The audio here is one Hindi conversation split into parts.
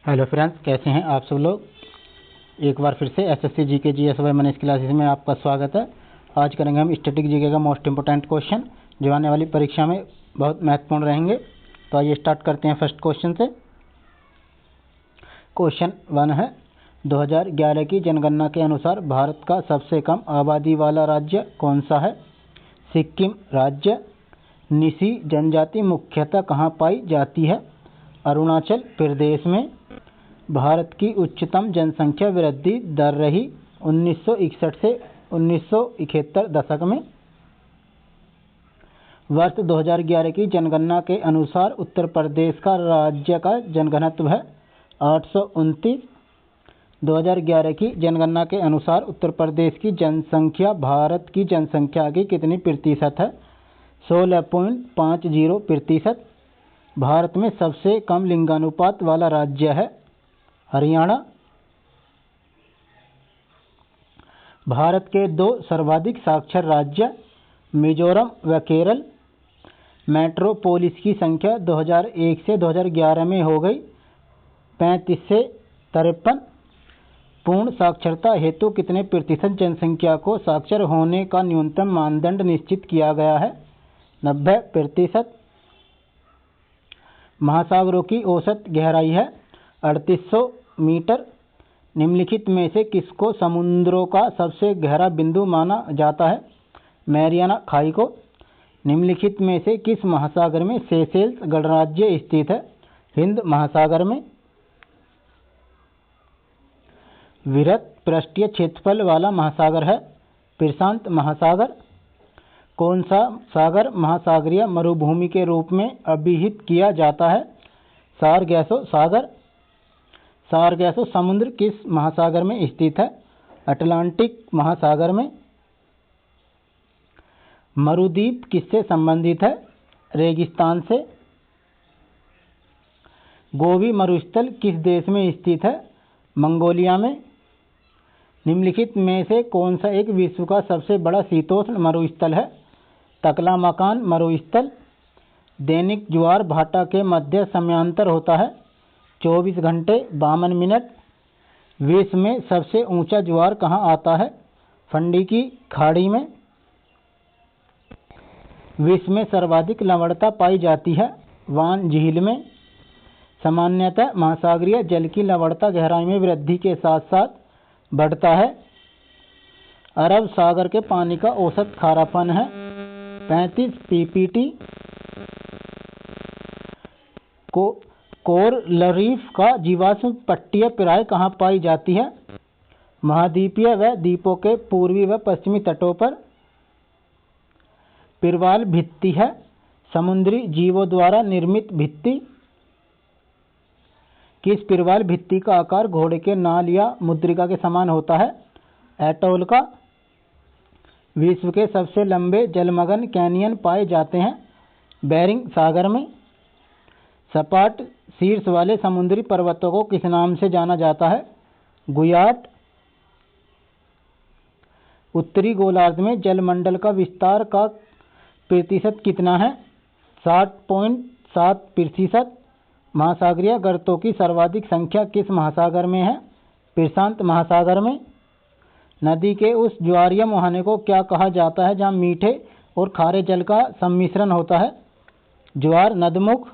हेलो फ्रेंड्स, कैसे हैं आप सब लोग। एक बार फिर से SSC GK GS bye Manish classes में आपका स्वागत है। आज करेंगे हम स्टैटिक जीके का मोस्ट इंपोर्टेंट क्वेश्चन जो आने वाली परीक्षा में बहुत महत्वपूर्ण रहेंगे। तो आइए स्टार्ट करते हैं फर्स्ट क्वेश्चन से। क्वेश्चन 1 है, 2011 की जनगणना के अनुसार भारत का सबसे कम आबादी वाला राज्य कौन सा है। सिक्किम राज्य। निसी जनजाति मुख्यतः कहाँ पाई जाती है। अरुणाचल प्रदेश में। भारत की उच्चतम जनसंख्या वृद्धि दर रही 1961 से 1971 दशक में। वर्ष 2011 की जनगणना के अनुसार उत्तर प्रदेश का राज्य का जनघनत्व है 829। 2011 की जनगणना के अनुसार उत्तर प्रदेश की जनसंख्या भारत की जनसंख्या की कितनी प्रतिशत है। 16.50%। भारत में सबसे कम लिंगानुपात वाला राज्य है हरियाणा। भारत के 2 सर्वाधिक साक्षर राज्य मिजोरम व केरल। मेट्रोपोलिस की संख्या 2001 से 2011 में हो गई 35 से 53। पूर्ण साक्षरता हेतु कितने प्रतिशत जनसंख्या को साक्षर होने का न्यूनतम मानदंड निश्चित किया गया है। 90%। महासागरों की औसत गहराई है 3800 मीटर। निम्नलिखित में से किसको समुद्रों का सबसे गहरा बिंदु माना जाता है। मैरियाना खाई को। निम्नलिखित में से किस महासागर में सेशेल्स गणराज्य स्थित है। हिंद महासागर में। वृहत पृष्ठीय क्षेत्रफल वाला महासागर है प्रशांत महासागर। कौन सा सागर महासागरीय मरुभूमि के रूप में अभिहित किया जाता है। सारगैसो सागर। सारगैसो समुद्र किस महासागर में स्थित है। अटलांटिक महासागर में। मरुद्वीप किससे संबंधित है। रेगिस्तान से। गोबी मरुस्थल किस देश में स्थित है। मंगोलिया में। निम्नलिखित में से कौन सा एक विश्व का सबसे बड़ा शीतोष्ण मरुस्थल है। तकलामकान मरुस्थल। दैनिक ज्वार भाटा के मध्य समयांतर होता है 24 घंटे 52 मिनट। विश्व में सबसे ऊंचा ज्वार कहाँ आता है। फंडी की खाड़ी में। विश्व में सर्वाधिक लवणता पाई जाती है वान झील में। सामान्यतः महासागरीय जल की लवणता गहराई में वृद्धि के साथ साथ बढ़ता है। अरब सागर के पानी का औसत खारापन है 35 ppt। कोरल रीफ का जीवाश्म पट्टीय पिराय कहाँ पाई जाती है। महाद्वीपीय व द्वीपों के पूर्वी व पश्चिमी तटों पर। पिरवाल भित्ति है समुद्री जीवों द्वारा निर्मित भित्ति। किस पिरवाल भित्ति का आकार घोड़े के नाल या मुद्रिका के समान होता है। एटोल का। विश्व के सबसे लंबे जलमग्न कैनियन पाए जाते हैं बेरिंग सागर में। सपाट शीर्ष वाले समुद्री पर्वतों को किस नाम से जाना जाता है। गुयाट। उत्तरी गोलार्ध में जलमंडल का विस्तार का प्रतिशत कितना है। 60.7%। महासागरीय गर्तों की सर्वाधिक संख्या किस महासागर में है। प्रशांत महासागर में। नदी के उस ज्वारीय मुहाने को क्या कहा जाता है जहाँ मीठे और खारे जल का सम्मिश्रण होता है। ज्वार नदमुख।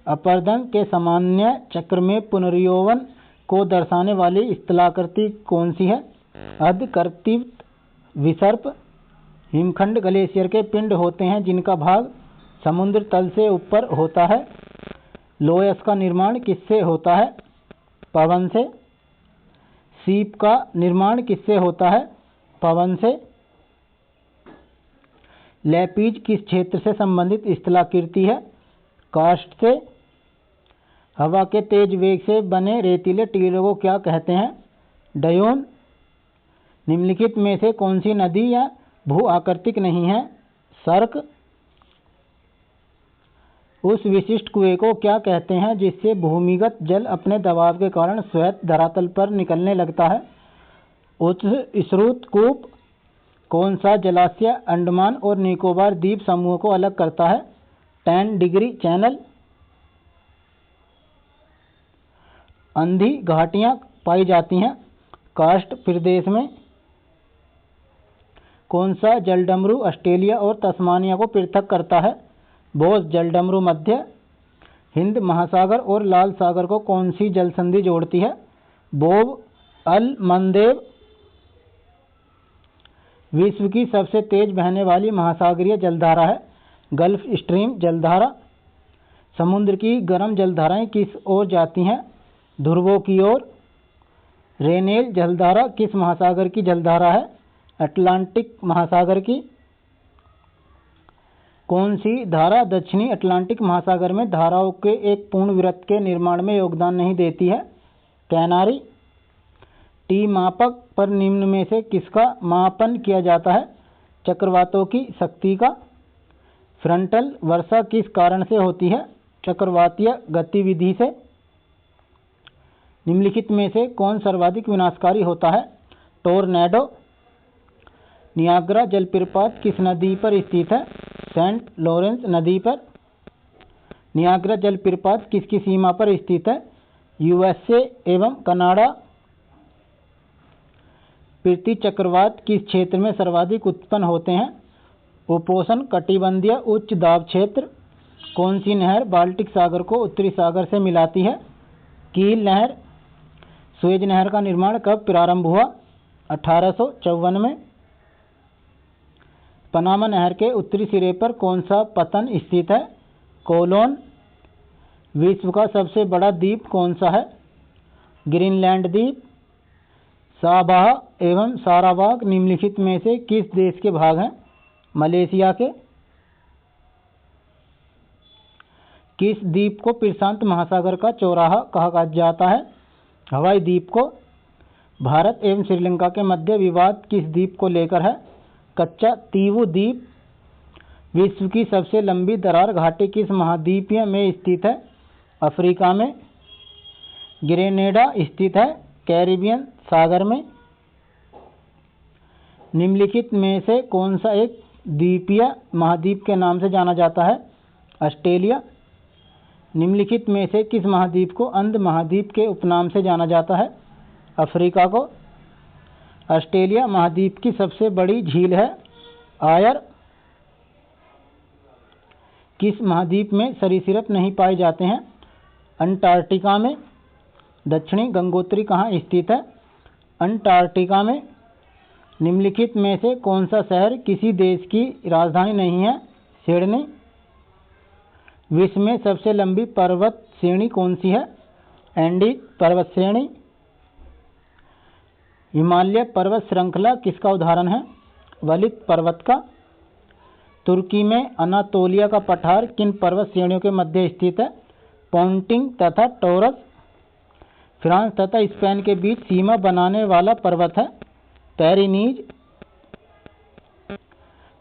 अपरदन के सामान्य चक्र में पुनर्यौवन को दर्शाने वाली स्थलाकृति कौन सी है। अर्धकर्तित विसर्प। हिमखंड ग्लेशियर के पिंड होते हैं जिनका भाग समुद्र तल से ऊपर होता है। लोयस का निर्माण किससे होता है। पवन से। सीप का निर्माण किससे होता है। पवन से। लैपीज किस क्षेत्र से संबंधित स्थलाकृति है। कार्स्ट से। हवा के तेज वेग से बने रेतीले टीलों को क्या कहते हैं। डयोन। निम्नलिखित में से कौन सी नदी या भू आकृतिक नहीं है। सर्क। उस विशिष्ट कुएं को क्या कहते हैं जिससे भूमिगत जल अपने दबाव के कारण स्वतः धरातल पर निकलने लगता है। उच्च स्रोत कूप। कौन सा जलाशय अंडमान और निकोबार द्वीप समूह को अलग करता है। 10 डिग्री चैनल। अंधी घाटियाँ पाई जाती हैं। कास्ट प्रदेश में कौन सा जलडमरू ऑस्ट्रेलिया और तस्मानिया को पृथक करता है? बोस जलडमरू मध्य हिंद महासागर और लाल सागर को कौन सी जल संधि जोड़ती है? बोब अल मंदेब। विश्व की सबसे तेज बहने वाली महासागरीय जलधारा है गल्फ स्ट्रीम जलधारा। समुद्र की गर्म जलधाराएं किस ओर जाती हैं? ध्रुवों की ओर। रेनेल जलधारा किस महासागर की जलधारा है? अटलांटिक महासागर की। कौन सी धारा दक्षिणी अटलांटिक महासागर में धाराओं के एक पूर्ण वृत्त के निर्माण में योगदान नहीं देती है? कैनारी। टी मापक पर निम्न में से किसका मापन किया जाता है? चक्रवातों की शक्ति का। फ्रंटल वर्षा किस कारण से होती है? चक्रवातीय गतिविधि से। निम्नलिखित में से कौन सर्वाधिक विनाशकारी होता है? टोर्नेडो। नियाग्रा जलप्रपात किस नदी पर स्थित है? सेंट लॉरेंस नदी पर। नियाग्रा जलप्रपात किसकी सीमा पर स्थित है? यूएसए एवं कनाडा। पृथ्वी चक्रवात किस क्षेत्र में सर्वाधिक उत्पन्न होते हैं? उपोष्ण कटिबंधीय उच्च दाब क्षेत्र। कौन सी नहर बाल्टिक सागर को उत्तरी सागर से मिलाती है? कील नहर। सुएज नहर का निर्माण कब प्रारंभ हुआ? 1854 में। पनामा नहर के उत्तरी सिरे पर कौन सा पतन स्थित है? कोलोन। विश्व का सबसे बड़ा द्वीप कौन सा है? ग्रीनलैंड द्वीप। साबाह एवं सारावाक निम्नलिखित में से किस देश के भाग हैं? मलेशिया के। किस द्वीप को प्रशांत महासागर का चौराहा कहा जाता है? हवाई द्वीप को। भारत एवं श्रीलंका के मध्य विवाद किस द्वीप को लेकर है? कच्चा तीवु द्वीप। विश्व की सबसे लंबी दरार घाटी किस महाद्वीपीय में स्थित है? अफ्रीका में। ग्रेनेडा स्थित है कैरिबियन सागर में। निम्नलिखित में से कौन सा एक द्वीपीय महाद्वीप के नाम से जाना जाता है? ऑस्ट्रेलिया। निम्नलिखित में से किस महाद्वीप को अंध महाद्वीप के उपनाम से जाना जाता है? अफ्रीका को। ऑस्ट्रेलिया महाद्वीप की सबसे बड़ी झील है आयर। किस महाद्वीप में सरीसृप नहीं पाए जाते हैं? अंटार्कटिका में। दक्षिणी गंगोत्री कहाँ स्थित है? अंटार्कटिका में। निम्नलिखित में से कौन सा शहर किसी देश की राजधानी नहीं है? सिडनी। विश्व में सबसे लंबी पर्वत श्रेणी कौन सी है? एंडीज पर्वत श्रेणी। हिमालय पर्वत श्रृंखला किसका उदाहरण है? वलित पर्वत का। तुर्की में अनातोलिया का पठार किन पर्वत श्रेणियों के मध्य स्थित है? पोंटिंग तथा टोरस। फ्रांस तथा स्पेन के बीच सीमा बनाने वाला पर्वत है पेरिनीज।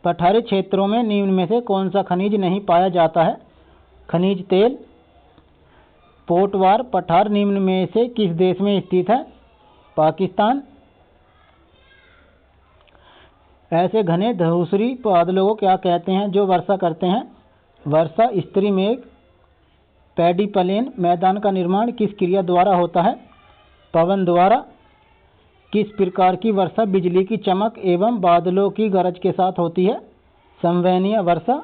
पठारी क्षेत्रों में निम्न में से कौन सा खनिज नहीं पाया जाता है? खनिज तेल। पोटवार पठार निम्न में से किस देश में स्थित है? पाकिस्तान। ऐसे घने धूसरी बादलों को क्या कहते हैं जो वर्षा करते हैं? वर्षा स्त्री मेघ। पैडी प्लेन मैदान का निर्माण किस क्रिया द्वारा होता है? पवन द्वारा। किस प्रकार की वर्षा बिजली की चमक एवं बादलों की गरज के साथ होती है? संवहनीय वर्षा।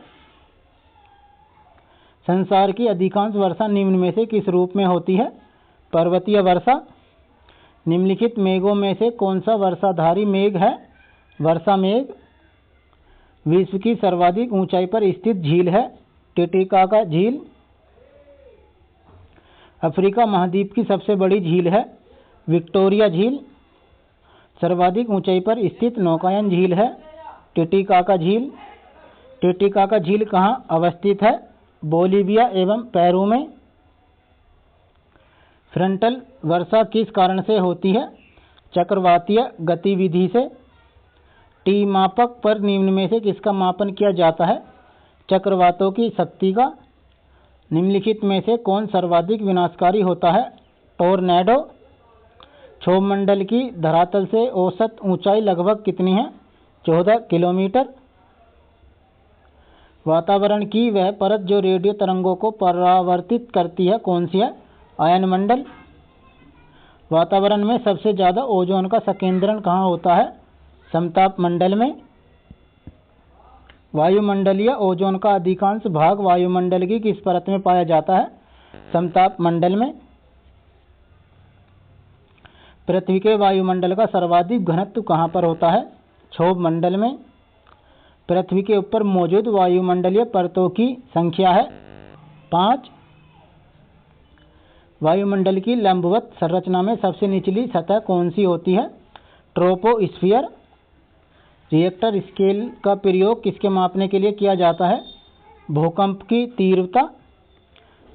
संसार की अधिकांश वर्षा निम्न में से किस रूप में होती है? पर्वतीय वर्षा। निम्नलिखित मेघों में से कौन सा वर्षाधारी मेघ है? वर्षा मेघ। विश्व की सर्वाधिक ऊंचाई पर स्थित झील है टिटिकाका झील। अफ्रीका महाद्वीप की सबसे बड़ी झील है विक्टोरिया झील। सर्वाधिक ऊंचाई पर स्थित नौकायन झील है टिटिकाका झील। टिटिकाका झील कहाँ अवस्थित है? बोलीविया एवं पेरू में। फ्रंटल वर्षा किस कारण से होती है? चक्रवातीय गतिविधि से। टी मापक पर निम्न में से किसका मापन किया जाता है? चक्रवातों की शक्ति का। निम्नलिखित में से कौन सर्वाधिक विनाशकारी होता है? टोर्नेडो। क्षोभमंडल की धरातल से औसत ऊंचाई लगभग कितनी है? 14 किलोमीटर। वातावरण की वह परत जो रेडियो तरंगों को परावर्तित करती है कौन सी है? आयनमंडल। वातावरण में सबसे ज़्यादा ओजोन का संकेंद्रण कहाँ होता है? समताप मंडल में। वायुमंडलीय ओजोन का अधिकांश भाग वायुमंडल की किस परत में पाया जाता है? समताप मंडल में। पृथ्वी के वायुमंडल का सर्वाधिक घनत्व कहाँ पर होता है? क्षोभ मंडल में। पृथ्वी के ऊपर मौजूद वायुमंडलीय परतों की संख्या है 5। वायुमंडल की लंबवत संरचना में सबसे निचली सतह कौन सी होती है? ट्रोपोस्फियर। रिएक्टर स्केल का प्रयोग किसके मापने के लिए किया जाता है? भूकंप की तीव्रता।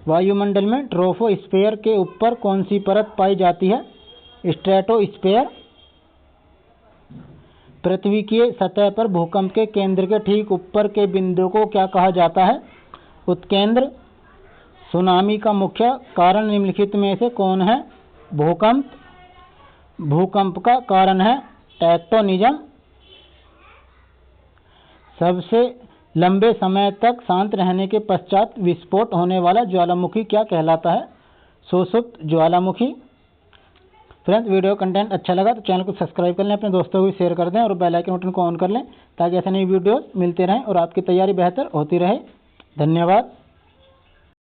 वायुमंडल में ट्रोपोस्फियर के ऊपर कौन सी परत पाई जाती है? स्ट्रेटोस्फियर। पृथ्वी की सतह पर भूकंप के केंद्र के ठीक ऊपर के बिंदु को क्या कहा जाता है? उत्केंद्र। सुनामी का मुख्य कारण निम्नलिखित में से कौन है? भूकंप। भूकंप का कारण है टेक्टोनिज्म। सबसे लंबे समय तक शांत रहने के पश्चात विस्फोट होने वाला ज्वालामुखी क्या कहलाता है? सुषुप्त ज्वालामुखी। फ्रेंड्स, वीडियो कंटेंट अच्छा लगा तो चैनल को सब्सक्राइब कर लें, अपने दोस्तों को भी शेयर कर दें और बेल आइकन बटन को ऑन कर लें ताकि ऐसे नई वीडियोस मिलते रहें और आपकी तैयारी बेहतर होती रहे। धन्यवाद।